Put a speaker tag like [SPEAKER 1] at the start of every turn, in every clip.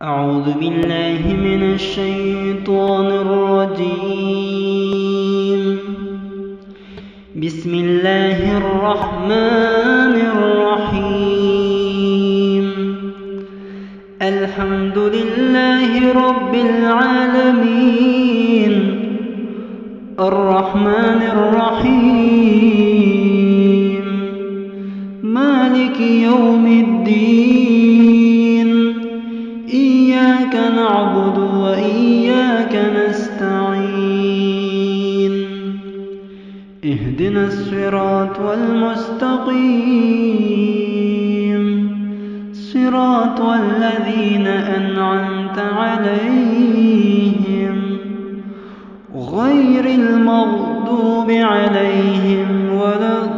[SPEAKER 1] أعوذ بالله من الشيطان الرجيم. بسم الله الرحمن الرحيم. الحمد لله رب العالمين الرحمن الرحيم مالك يوم الدين إياك نعبد وإياك نستعين اهدنا الصراط المستقيم صراط الذين أنعمت عليهم غير المغضوب عليهم ولا الضالين.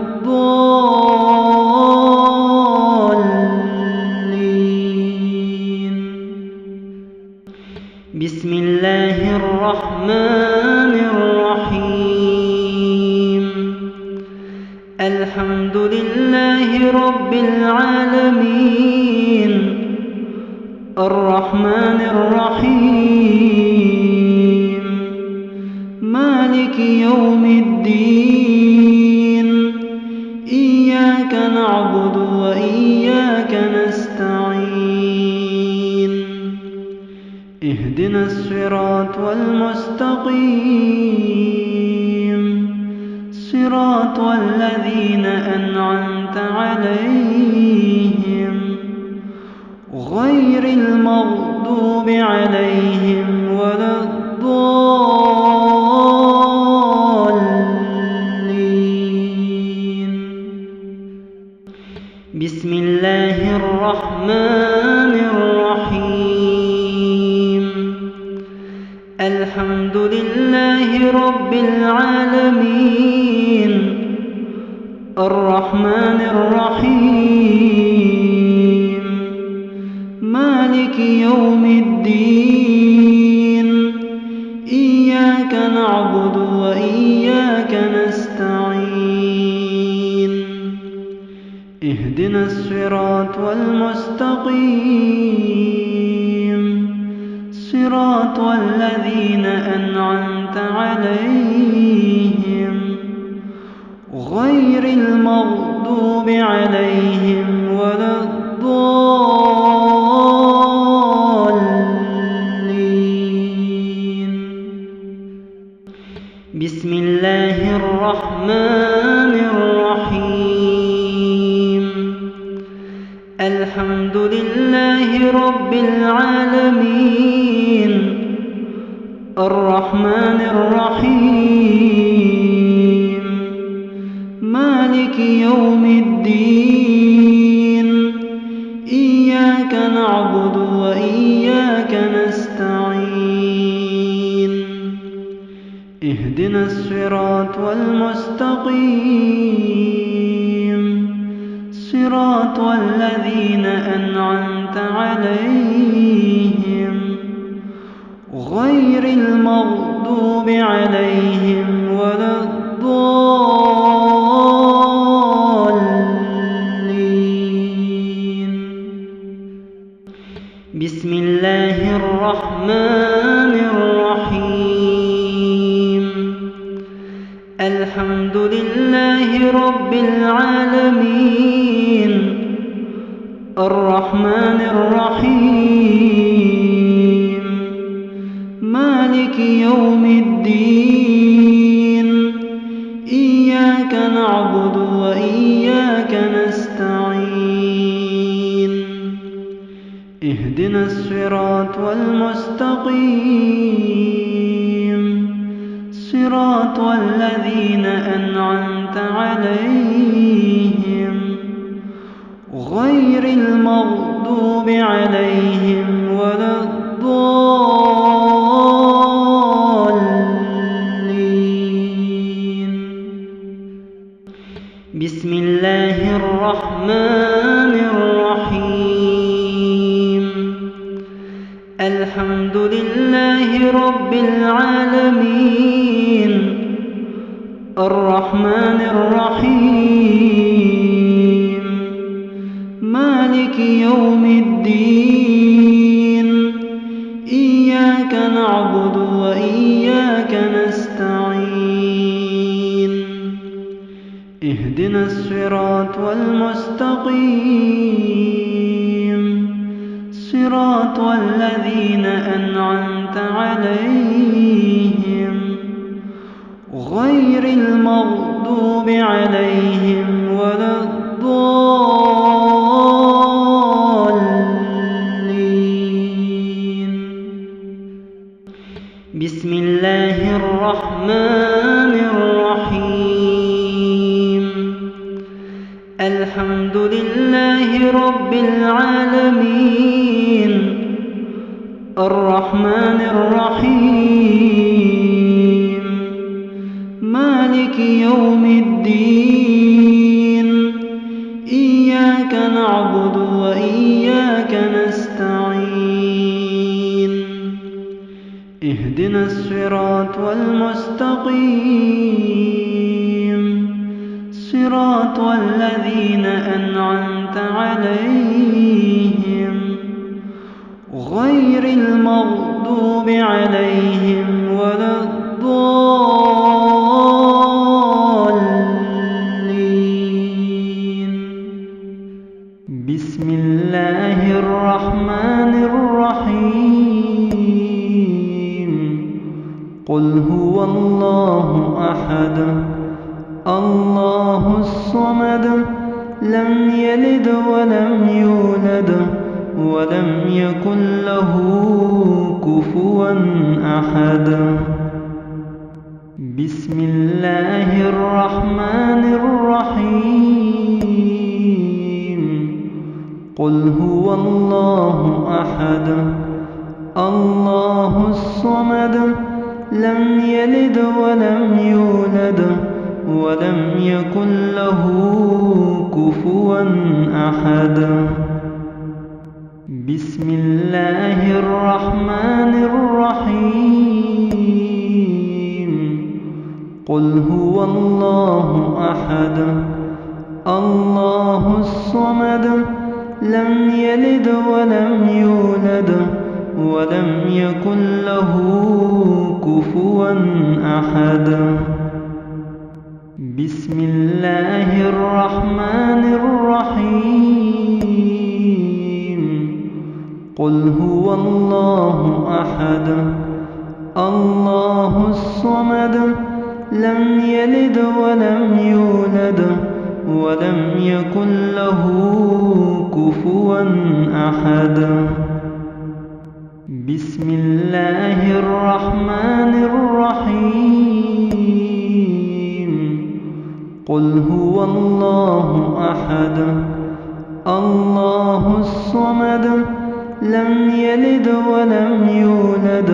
[SPEAKER 1] بسم الله الرحمن الرحيم. الحمد لله رب العالمين الرحمن الرحيم مالك يوم الدين إياك نعبد وإياك نستعين اهدنا الصراط المستقيم صراط الذين أنعمت عليهم غير المغضوب عليهم ولا الضالين. بسم الله الرحمن الرحيم. الحمد لله رب العالمين الرحمن الرحيم مالك يوم الدين إياك نعبد وإياك نستعين اهدنا الصراط المستقيم صراط الذين أنعمت عليهم غير المغضوب عليهم ولا الضالين. بسم الله الرحمن الرحيم. الحمد لله رب العالمين الرحمن الرحيم مالك يوم الدين إياك نعبد وإياك نستعين اهدنا الصراط المستقيم صراط الذين أنعمت عليهم غير المغضوب عليهم ولا الضالين. بسم الله الرحمن الرحيم. الحمد لله رب العالمين الرحمن الرحيم مالك يوم الدين إياك نعبد وإياك نستعين اهدنا الصراط المستقيم صراط الذين أنعمت عليهم غير المغضوب عليهم ولا الضالين. بسم الله الرحمن الرحيم. الحمد لله رب العالمين الرحمن الرحيم مالك يوم الدين صراط الذين أنعمت عليهم غير المغضوب عليهم ولا الضالين. بسم الله الرحمن الرحيم. الحمد لله رب العالمين الرحمن الرحيم مالك يوم الدين إياك نعبد وإياك نستعين اهدنا الصراط المستقيم صراط الذين أنعمت عليهم غير المغضوب عليهم ولا الضالين. بسم الله الرحمن الرحيم. قل هو الله أحد الله الصمد لم يلد ولم يولد ولم يكن له كفوا أحد. بسم الله الرحمن الرحيم. قل هو الله أحد الله الصمد لم يلد ولم يولد ولم يكن له كفوا أحد. بسم الله الرحمن الرحيم. قل هو الله أحد الله الصمد لم يلد ولم يولد ولم يكن له كفوا أحد. بسم الله الرحمن الرحيم. قل هو الله أحد الله الصمد لم يلد ولم يولد ولم يكن له كفوا أحد. بسم الله الرحمن الرحيم. قل هو الله أحد الله الصمد لم يلد ولم يولد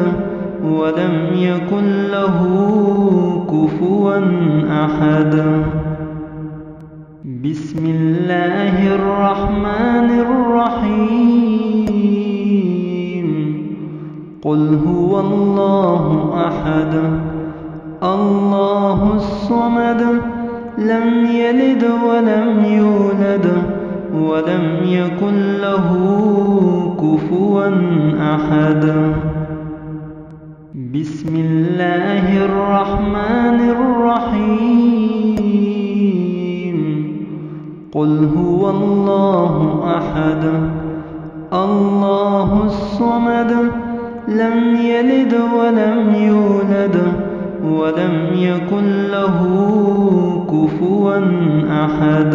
[SPEAKER 1] ولم يكن له كفوا أحد. بسم الله الرحمن الرحيم. قل هو الله أحد الله الصمد لم يلد ولم يولد ولم يكن له كفوا أحد. بسم الله الرحمن الرحيم. قل هو الله أحد الله الصمد لم يلد ولم يولد ولم يكن له كفوا أحد.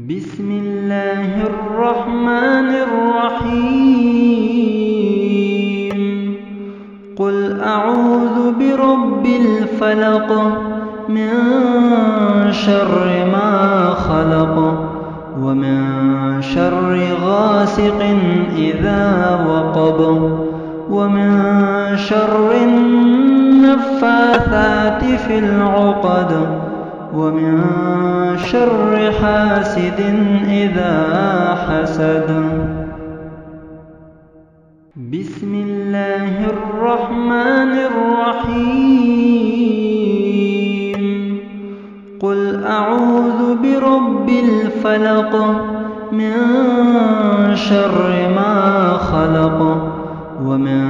[SPEAKER 1] بسم الله الرحمن الرحيم. قل أعوذ برب الفلق من شر ما خلق ومن شر غاسق إذا وقب ومن شر النفاثات في العقد ومن شر حاسد إذا حسد. بسم الله الرحمن الرحيم. قل أعوذ برب الفلق من شر ما خلق ومن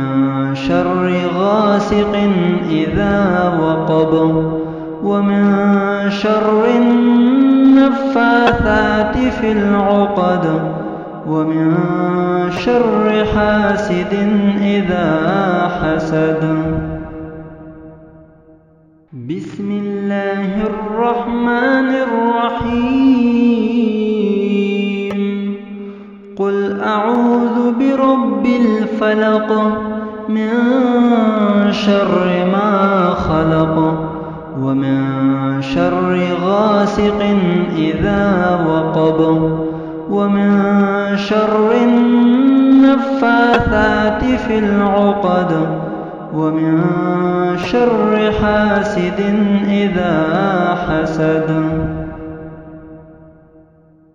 [SPEAKER 1] شر غاسق إذا وقب ومن شر النفاثات في العقد ومن شر حاسد إذا حسد. بسم الله الرحمن الرحيم. قل أعوذ برب الفلق من شر ما خلق ومن شر غاسق إذا وقب ومن شر النفاثات في العقد ومن شر حاسد إذا حسد.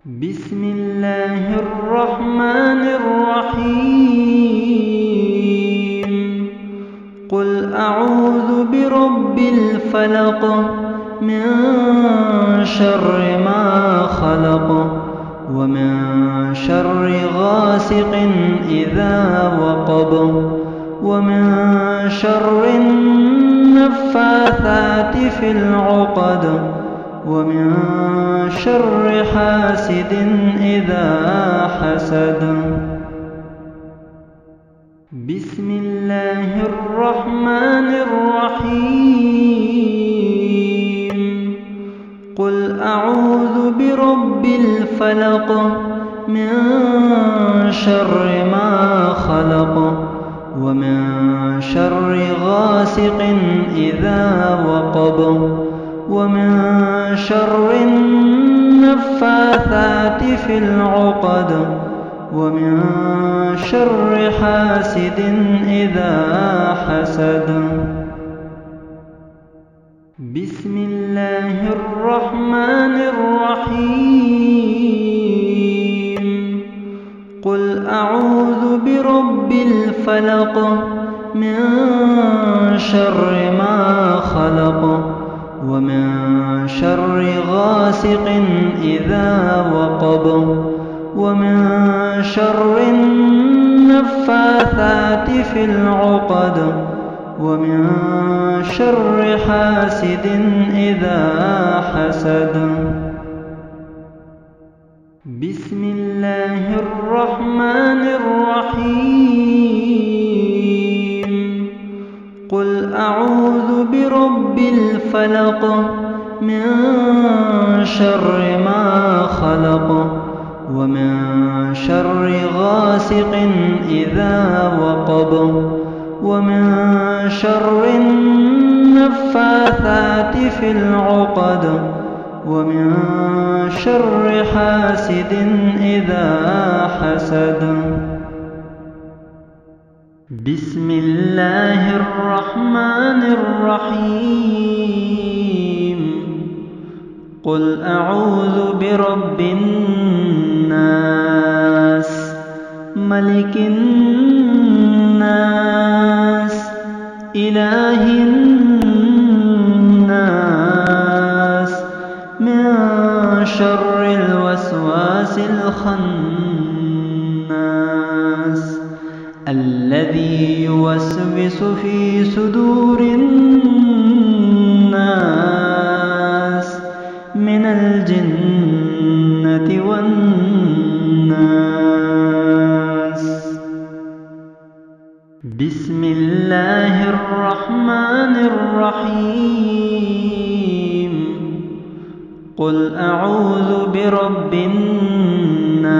[SPEAKER 1] بسم الله الرحمن الرحيم. قل أعوذ برب الفلق من شر ما خلق ومن شر غاسق إذا وقب ومن شر النفاثات في العقد ومن شر حاسد إذا حسد. بسم الله الرحمن الرحيم. قل أعوذ برب الفلق من شر ما خلق ومن شر غاسق إذا وقب ومن شر النفاثات في العقد ومن شر حاسد إذا حسد. بسم الله الرحمن الرحيم. قل أعوذ برب الفلق من شر ما خلق ومن شر غاسق إذا وقب ومن شر النفاثات في العقد ومن شر حاسد إذا حسد. بسم الله الرحمن الرحيم. قل أعوذ برب الفلق من شر ما خلق ومن شر غاسق إذا وقب ومن شر النفاثات في العقد ومن شر حاسد إذا حسد. بسم الله الرحمن الرحيم. قل أعوذ برب الناس ملك الناس إله الناس من شر الوسواس الخناس الذي يوسوس في صدور الناس من الجنة والناس. بسم الله الرحمن الرحيم. قل أعوذ برب الناس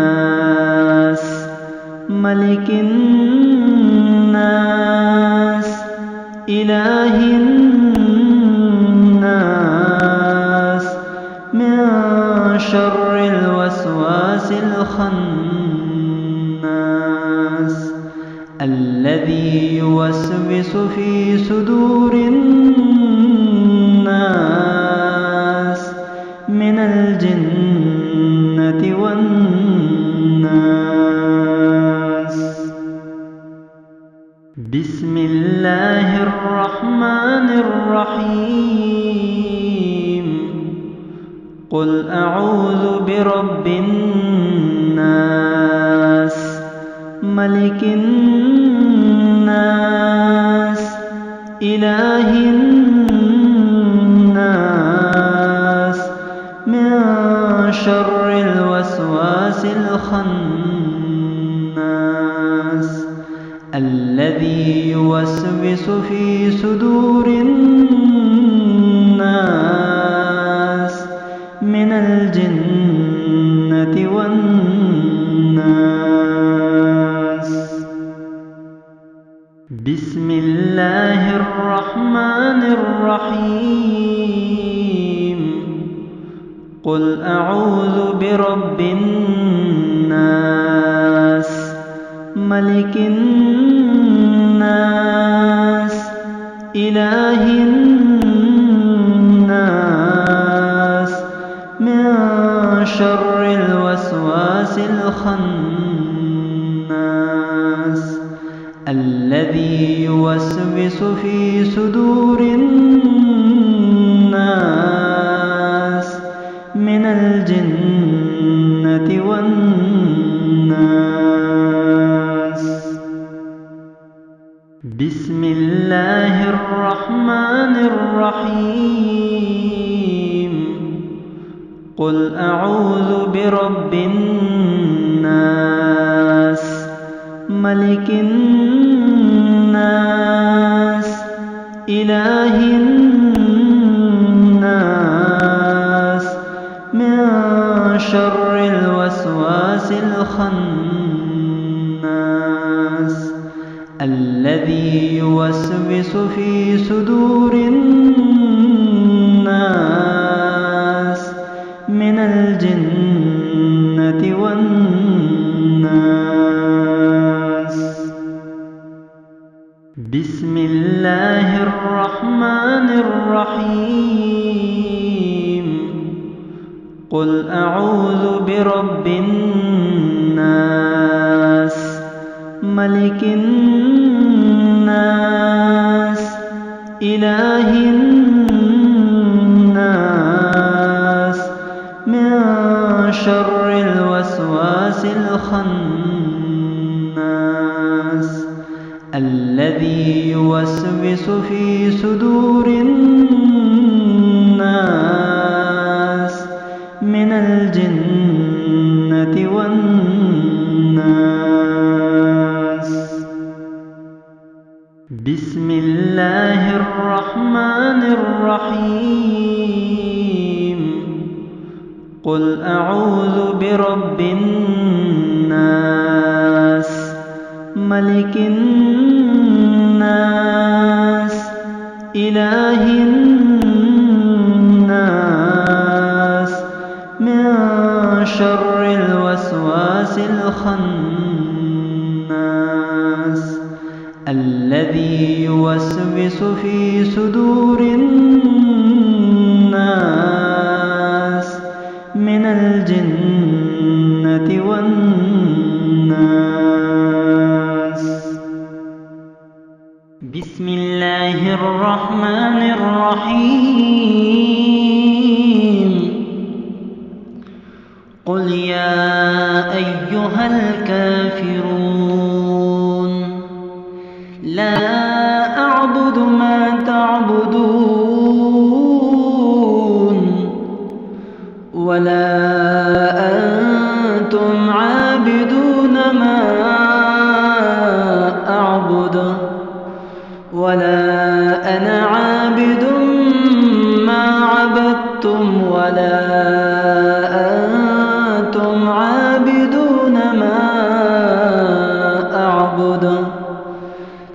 [SPEAKER 1] ملك الناس إله الناس من شر الوسواس الخناس الذي يوسوس في صدور الناس من الجنة والناس. بسم الله الرحمن الرحيم. قل أعوذ برب الناس ملك الناس إله الناس من شر الوسواس الخناس الذي يوسوس في صدور الناس من الجنة والناس. بسم الله الرحمن الرحيم. قل أعوذ برب الناس ملك الناس إله الناس من شر الوسواس الخناس الذي يوسوس في صدور الناس من الجنة والناس. بسم الله الرحمن الرحيم. قل أعوذ برب الناس ملك الناس إله الناس من شر الوسواس الخناس الذي يوسوس في صدور الناس من الجنة والناس. بسم الله الرحمن الرحيم. قل أعوذ برب الناس ملك الناس إله الناس من شر الوسواس الخناس الذي يوسوس في صدور الناس من الجنة والناس. بسم الله الرحمن الرحيم. قل أعوذ برب الناس ملك الناس إله الناس من شر الوسواس الخناس الذي يوسوس في صدور الناس من الجنة والناس. بسم الله الرحمن الرحيم. قل يا أيها الكافرون لا أعبد ما تعبدون ولا أنتم عابدون ما أعبد ولا أنا عابد ما عبدتم ولا أنتم عابدون ما أعبد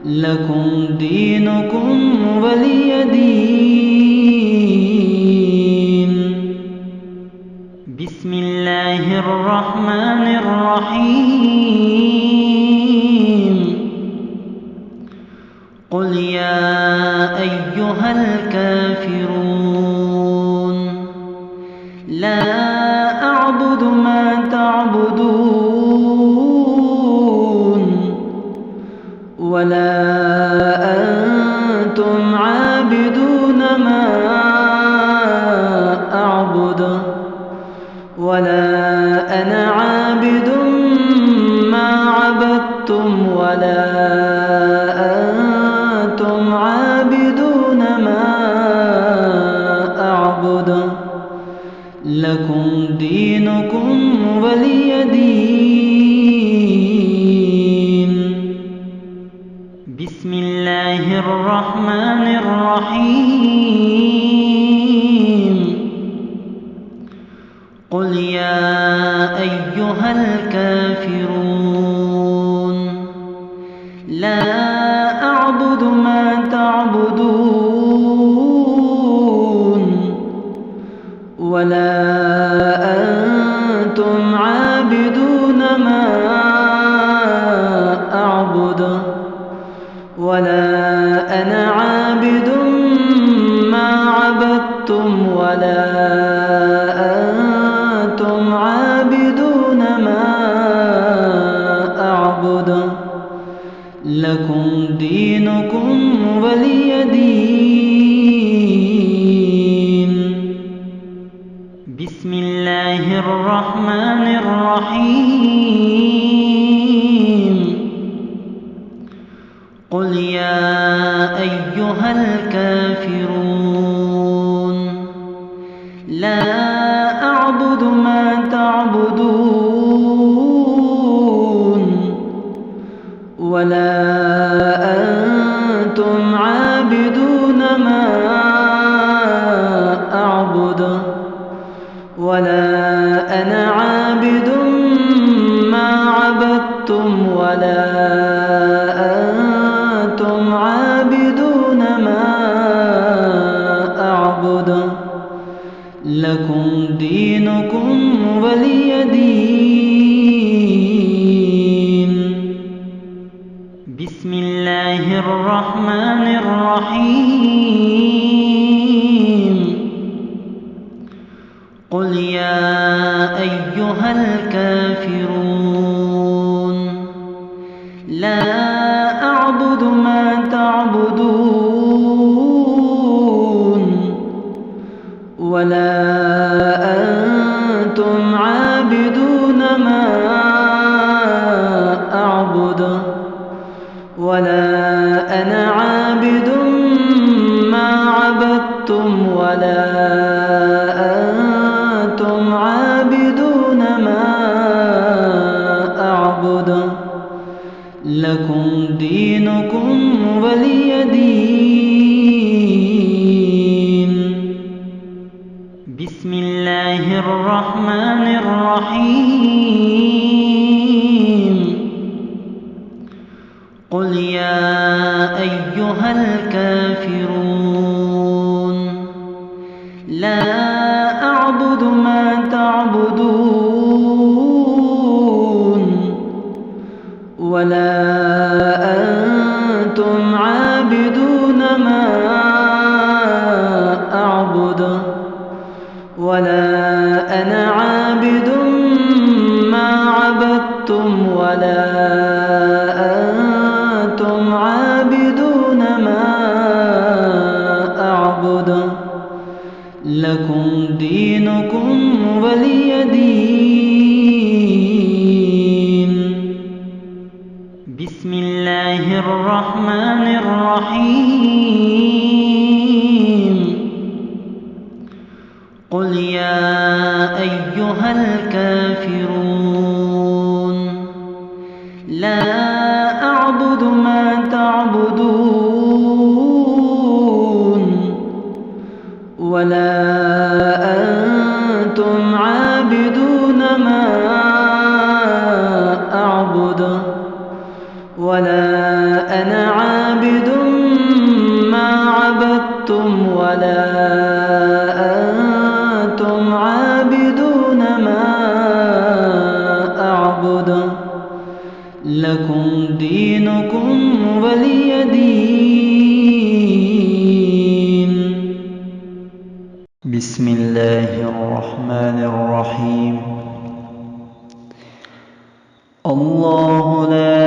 [SPEAKER 1] لكم دينكم ولي دين. بسم الله الرحمن الرحيم. قل يا أيها الكافرون لا أعبد ما تعبدون ولا أنتم عابدون ما أعبد ولا أنا عابد ما عبدتم ولا أنتم عابدون ما أعبد لكم دينكم ولي دين. الرحمن الرحيم قل يا أيها الكافرون لا أعبد ما تعبدون ولا أنتم عابدون ما أعبد ولا أنا عابد ما عبدتم ولا أنتم عابدون ما أعبد لكم دينكم ولي دين. بسم الله الرحمن الرحيم قل يا أيها الكافرون لا أعبد ما تعبدون ولا أنتم عابدون ما أعبد ولا أنا عابد ما عبدتم ولا أنتم عابدون ما أعبد لكم دينكم ولي دين. بسم الله الرحمن الرحيم قل يا أيها الكافرون لا أعبد ما تعبدون ولا أنتم عابدون ما أعبد ولا أنا عابد ما عبدتم ولا أنتم عابدون ما أعبد لكم دينكم ولي دين. بسم الله الرحمن الرحيم قل يا أيها الكافرون لا أعبد ما تعبدون ولا أنتم عابدون ما أعبد ولا أنا عابد ما عبدتم ولا أنتم عابدون ما أعبد لكم دينكم ولي دين. بسم الله الرحمن الرحيم قل يا أيها الكافرون لا أعبد ما تعبدون ولا أنتم عابدون ما أعبد ولا أنا عابد ما عبدتم ولا أنتم عابدون ما أعبد لكم دينكم ولي دين. بسم الله الرحمن الرحيم الله لا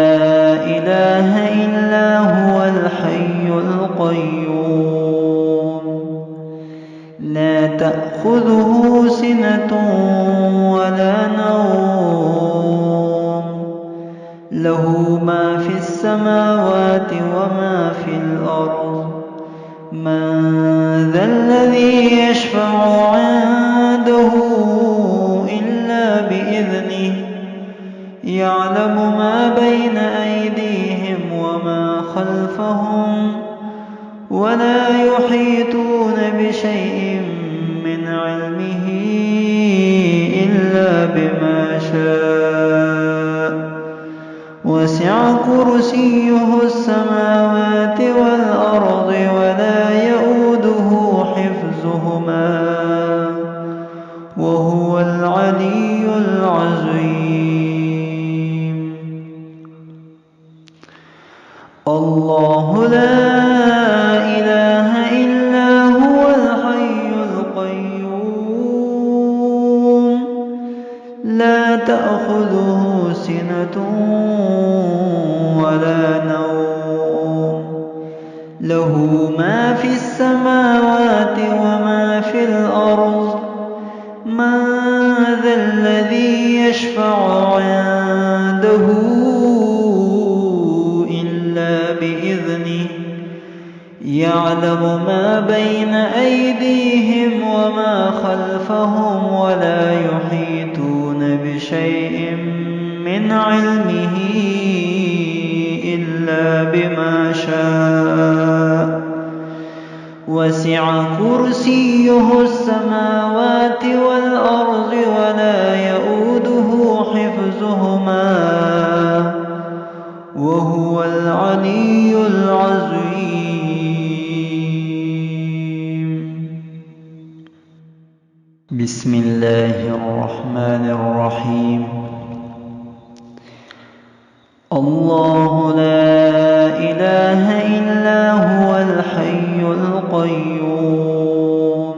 [SPEAKER 1] إله إلا هو الحي القيوم لا تأخذه سنة ولا نوم له ما في السماوات وما في الأرض من ذا الذي يشفع عنده إلا بإذنه يعلم ما بين أيديهم وما خلفهم يحيطون بشيء من علمه إلا بما شاء وسع كرسيه السماوات والأرض ولا يئوده حفظهما وهو العلي العظيم. الله لا إله إلا هو الحي القيوم لا تأخذه سنة ولا نوم له ما في السماوات وما في الأرض من ذا الذي يشفع عنده إلا بإذنه يعلم ما بين أيديهم وما خلفهم ولا يحيطون بشيء من علمه إلا بما شاء وسع كرسيه السماوات والأرض ولا يئوده حفظهما وهو العلي العظيم. بسم الله الرحمن الرحيم. الله لا إله إلا هو الحي القيوم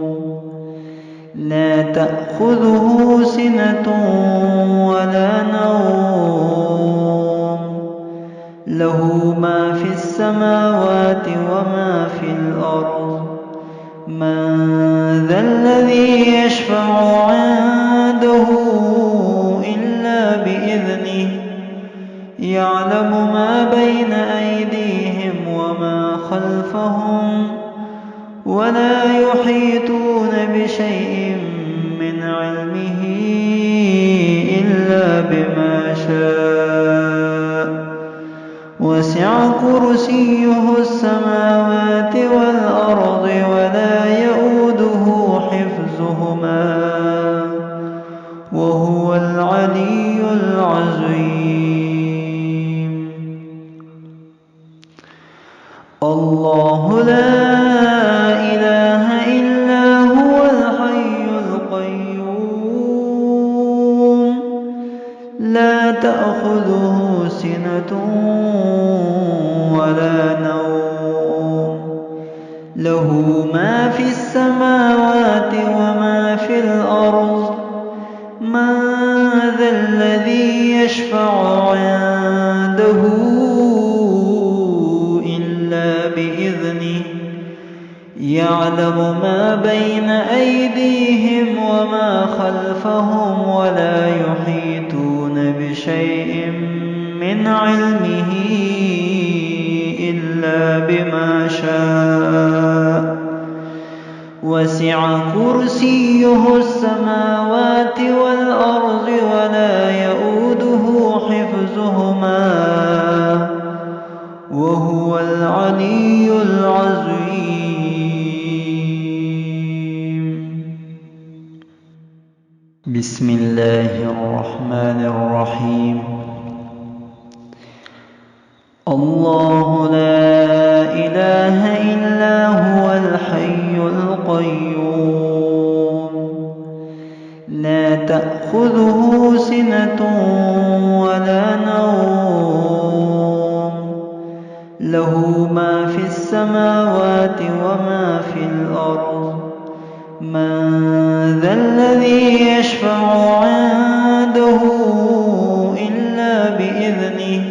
[SPEAKER 1] لا تأخذه سنة ولا نوم له ما في السماوات وما في الأرض من ذا الذي يشفع عنده إلا بإذنه يعلم ما بين أيديهم وما خلفهم ولا يحيطون بشيء من علمه إلا بما شاء وسع كرسيه السماوات والأرض ولا يئوده حفظهما وهو العلي العظيم. الله لا إله إلا هو الحي القيوم لا تأخذه سنة ولا نوم له ما في السماوات وما في الأرض من ذا الذي يشفع عنده إلا بإذنه يعلم ما بين أيديهم وما خلفهم ولا يحيطون بشيء من علمه إلا بما شاء وسع كرسيه السماوات والأرض ولا يئوده حفظهما وهو العلي العظيم. بسم الله الرحمن الرحيم. الله لا إله إلا هو الحي القيوم لا تأخذه سنة ولا نوم له ما في السماوات وما في الأرض من ذا الذي يشفع عنده إلا بإذنه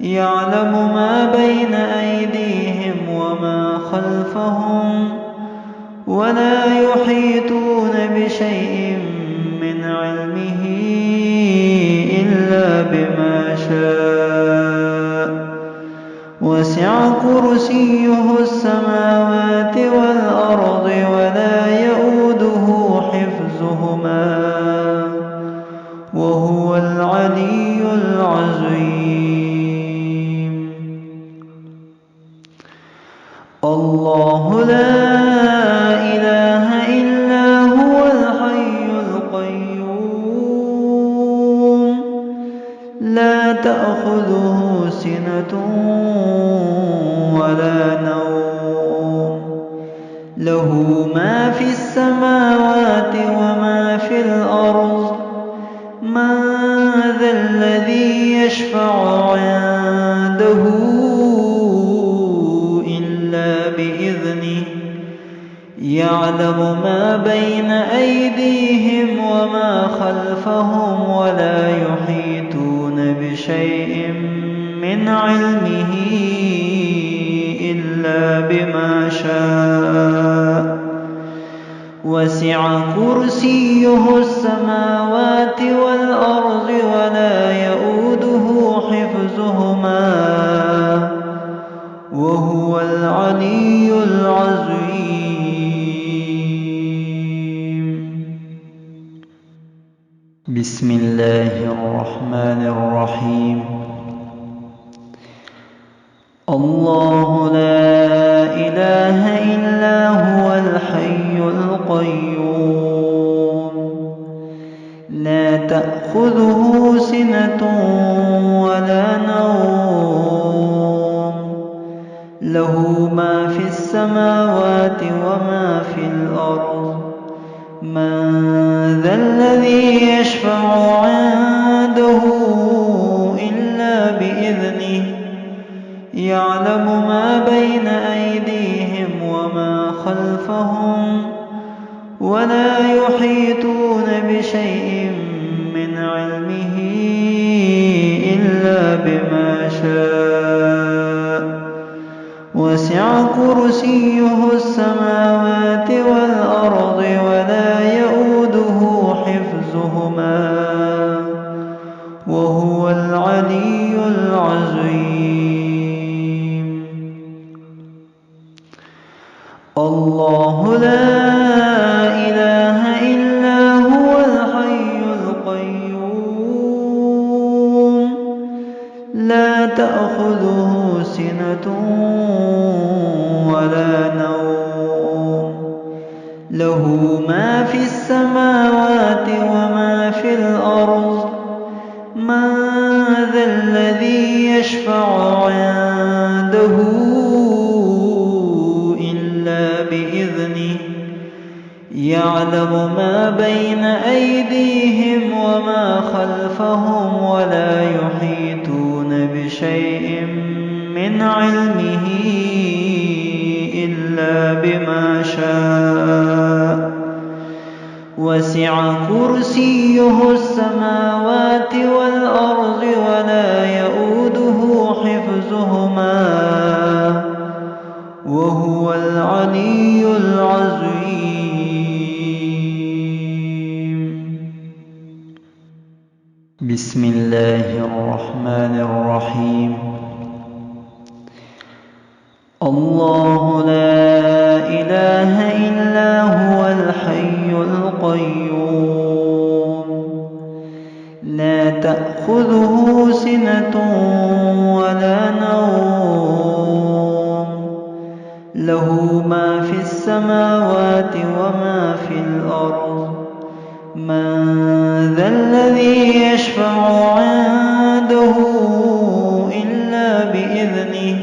[SPEAKER 1] يعلم ما بين أيديهم وما خلفهم ولا يحيطون بشيء من علمه إلا بما شاء وسع كرسيه السماوات والأرض ولا يئوده حفظهما وهو العلي العظيم. الله الله لا إله إلا هو الحي القيوم لا تأخذه سنة ولا نوم له ما في السماوات وما في الأرض من ذا الذي يشفع عنده إلا بإذنه يعلم ما بين أيديهم وما خلفهم ولا يحيطون بشيء من علمه إلا بما شاء وسع كرسيه السماوات والأرض ولا يؤوده حفظهما وهو العلي العظيم. بسم الله الرحمن الرحيم. الله لا إله إلا هو الحي القيوم لا تأخذه سنة ولا نوم له ما في السماوات وما في الأرض من ذا الذي يشفع عنده إلا بإذنه يعلم ما بين أيديهم وما خلفهم ولا يحيطون بشيء من علمه إلا بما شاء وسع كرسيه السماوات والأرض ولا يؤوده حفظهما وهو العلي العظيم. الله لا إله إلا هو الحي القيوم لا تأخذه سنة ولا نوم له ما في السماوات وما في الأرض من ذا الذي يشفع عنده إلا بإذنه يعلم ما بين أيديهم وما خلفهم ولا يحيطون بشيء من علمه إلا بما شاء وسع كرسيه السماوات والأرض ولا يؤوده حفظهما وهو العلي العظيم. بسم الله الرحمن الرحيم. الله لا إله إلا هو الحي القيوم لا تأخذه سنة ولا نوم له ما في السماوات وما في الأرض من ذا الذي يشفع عنده إلا بإذنه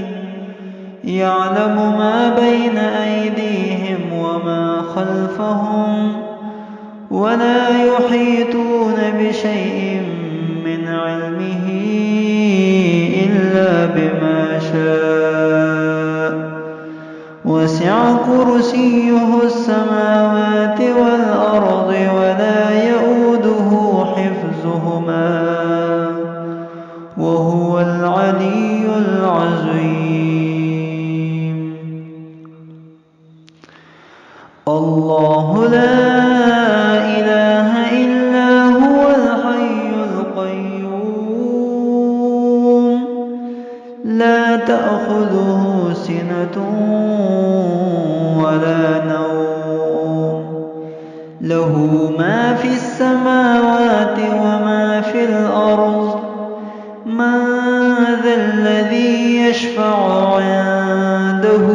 [SPEAKER 1] يعلم ما بين أيديهم وما خلفهم ولا يحيطون بشيء من علمه إلا بما شاء وسع كرسيه السماوات والأرض ولا يؤوده حفظهما وهو العلي العظيم. الله لا إله إلا هو الحي القيوم لا تأخذه سنة ولا نوم له ما في السماوات وما في الأرض من ذا الذي يشفع عنده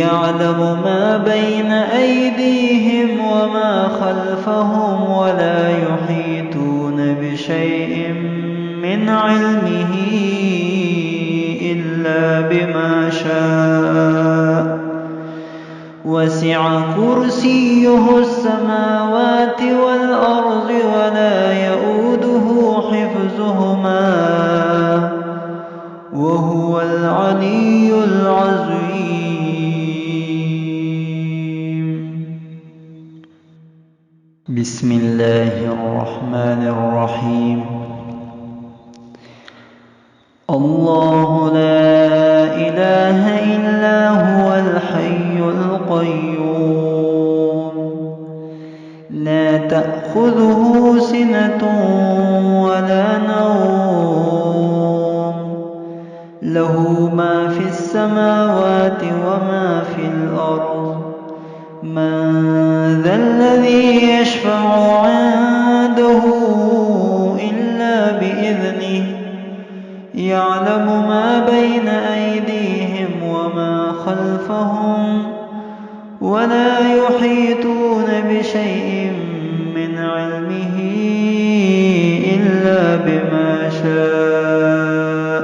[SPEAKER 1] يعلم ما بين أيديهم وما خلفهم ولا يحيطون بشيء من علمه إلا بما شاء وسع كرسيه السماوات والأرض ولا يئوده حفظهما وهو العلي العظيم. بسم الله الرحمن الرحيم. الله لا إله إلا هو الحي القيوم لا تأخذه سنة ولا نوم له ما في السماوات وما في الأرض من ذا الذي يشفع عنده إلا بإذنه يعلم ما بين أيديهم وما خلفهم ولا يحيطون بشيء من علمه إلا بما شاء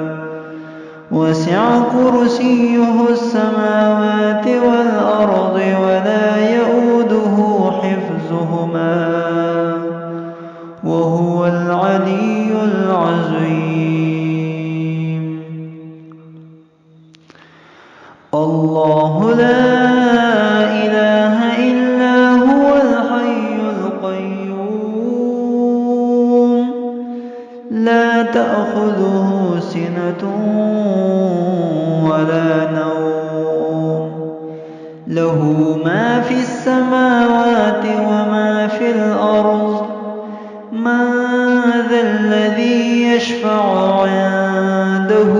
[SPEAKER 1] وسع كرسيه السماوات والأرض ولا يئوده حفظهما وهو العلي العظيم. الله لا إله إلا هو الحي القيوم لا تأخذه سنة ولا نوم له ما في السماوات وما في الأرض من ذا الذي يشفع عنده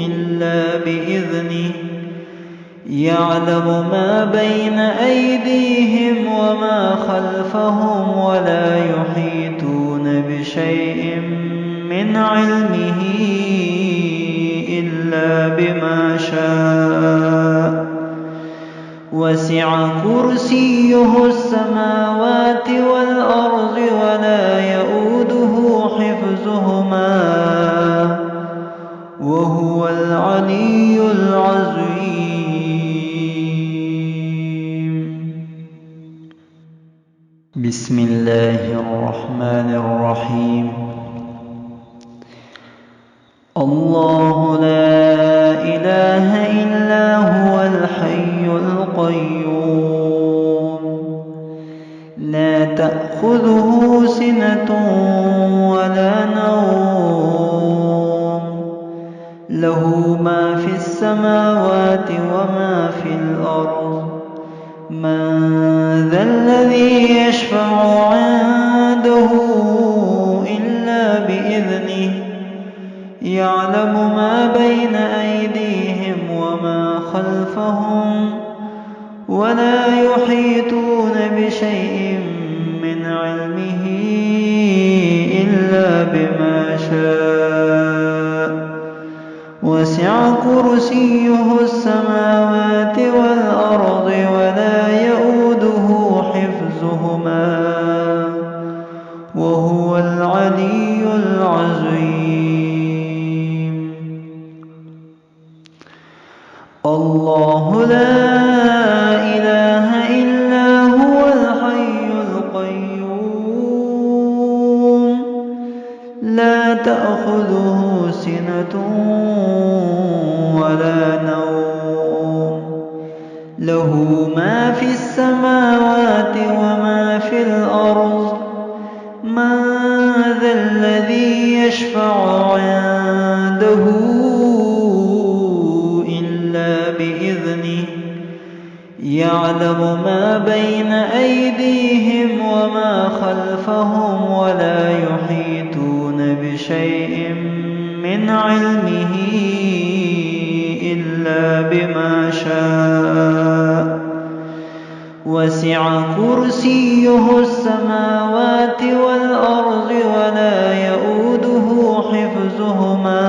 [SPEAKER 1] إلا بإذنه يعلم ما بين أيديهم وما خلفهم ولا يحيطون بشيء من علمه إلا بما شاء وسع كرسيه السماوات والأرض ولا يئوده حفظهما وهو العلي العظيم. بسم الله الرحمن الرحيم. الله لا إله إلا هو الحي القيوم لا تأخذه سنة ولا نوم له ما في السماوات وما في الأرض من ذا الذي يشفع عنده إلا بإذنه يعلم ما بين أيديهم وما خلفهم ولا يحيطون بشيء من علمه إلا بما شاء وسع كرسيه السماوات والأرض ولا يئوده حفظهما وهو العلي العظيم. الله لا إله إلا هو الحي القيوم لا تأخذه سنة ولا نوم له ما في السماوات وما في الأرض من ذا الذي يشفع عنده إلا بإذنه يعلم ما بين أيديهم وما خلفهم ولا يحيطون بشيء من علمه إلا بما شاء وسع كرسيه السماوات والأرض ولا يئوده حفظهما